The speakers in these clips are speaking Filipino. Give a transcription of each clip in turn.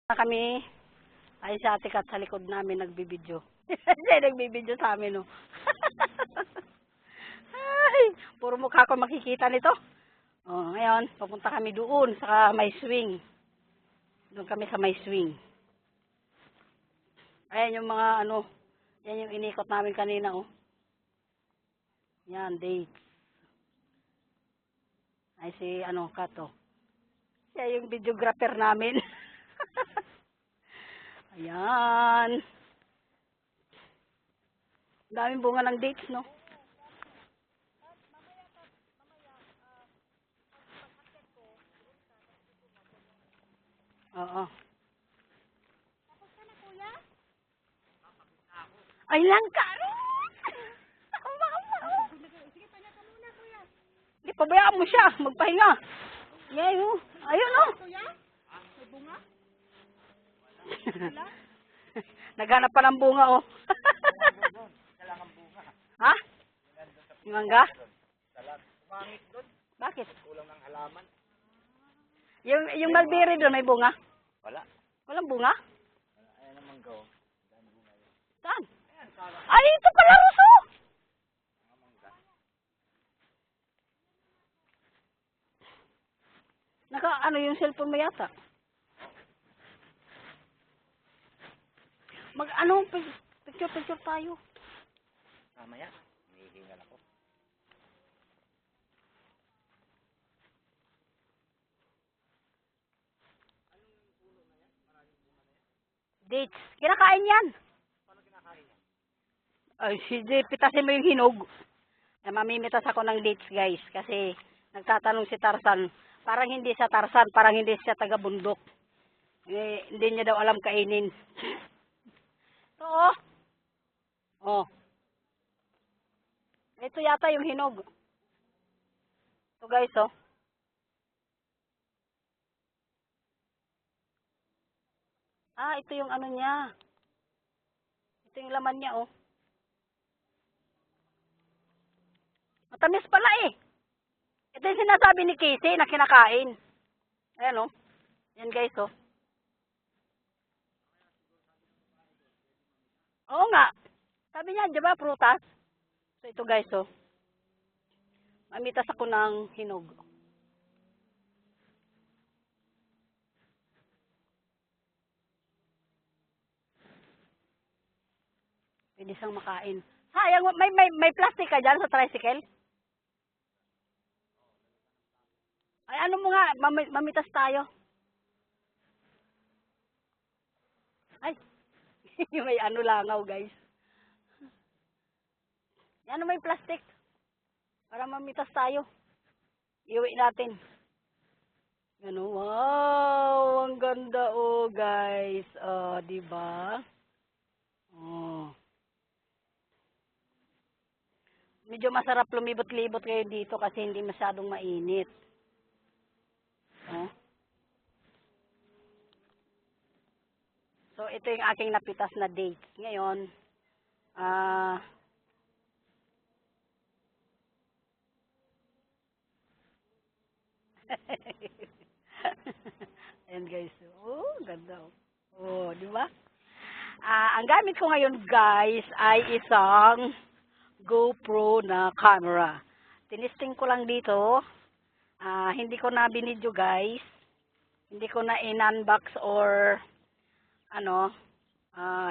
Kami ay sa ate Kat sa likod namin nagbibideo. Siya nagbibideo sa amin, no. Ay, puro mukha ko makikita nito. Oh, ngayon, papunta kami doon sa may swing. Doon kami sa may swing. Ayan yung mga ano, yan yung inikot namin kanina, oh. Yan, dates. Ay si ano, Kato. Siya yung videographer namin. Ayan. Daming bunga ng dates, no? Oo. Ay, langka! Hindi, pabayaan mo siya. Magpahinga. Ngayon, oh. Ayun, oh. Naghanap pa ng bunga, oh. Ha? Yung mangga? Bakit? Kulang ng halaman. Yung mulberry doon may bunga? Wala. Walang bunga? Ayan naman go. Saan? Ay, ito pala, Ruso! Ano yung cellphone mo yata? Picture tayo. Mamaya, hinihingal ako. Dates. Kinakain yan. Paano kinakain yan? Ay, pitasin mo yung hinog. Ay, mamimitas ako ng dates, guys. Kasi nagtatanong si Tarzan. Parang hindi siya Tarzan. Parang hindi siya taga-bundok. Eh, hindi niya daw alam kainin. So, oh. Oh. Ito yata yung hinog. Ito, guys, oh. Ah, ito yung ano niya. Ito yung laman niya, oh. Matamis pala, eh. Ito yung sinasabi ni Casey na kinakain. Ayan, oh. Yan, guys, oh. Oo nga. Sabi niya, di ba, prutas? So, ito, guys, oh. Mamitas ako ng hinog. Pwede siyang makain. Sayang, may plastic ka dyan sa tricycle? Ay, ano mo nga, mamitas tayo. Ay, may ano langaw, guys. Ano may plastic? Para mamitas tayo. Iuwi natin. Ano, wow, ang ganda, oh, guys. Oh, di ba? Oh. Medyo masarap lumibot-libot kayo dito kasi hindi masyadong mainit. Oh. So, ito yung aking napitas na dates. Ngayon, ayan, guys. Oh, ganda. Oh, di ba? Ang gamit ko ngayon, guys, ay isang GoPro na camera. Tinisting ko lang dito. Hindi ko na binidyo, guys. Hindi ko na in-unbox or ano,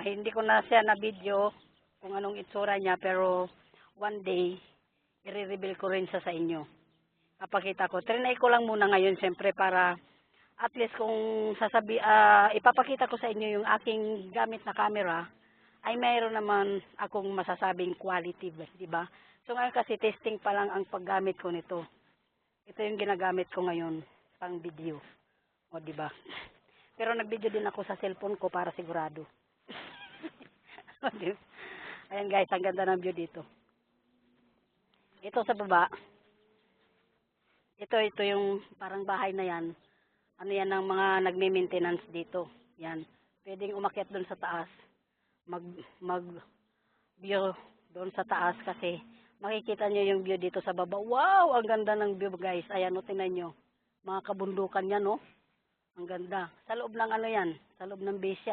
hindi ko na siya na video kung anong itsura niya, pero one day i-reveal ko rin siya sa inyo. Papakita ko. Trinay ko lang muna ngayon siyempre para at least kung ipapakita ko sa inyo yung aking gamit na camera, ay mayroon naman akong masasabing quality, di ba? So ngayon kasi testing pa lang ang paggamit ko nito. Ito yung ginagamit ko ngayon pang video. O di ba? Pero nag-video din ako sa cellphone ko para sigurado. Ayan, guys, ang ganda ng view dito. Ito sa baba. Ito yung parang bahay na yan. Ano yan ng mga nagme-maintenance dito. Yan. Pwedeng umakyat doon sa taas. Mag-view doon sa taas kasi makikita nyo yung view dito sa baba. Wow! Ang ganda ng view, guys. Ayan, o, tingnan nyo. Mga kabundukan yan, no? Ang ganda. Sa loob ng ano yan? Sa loob ng base yan.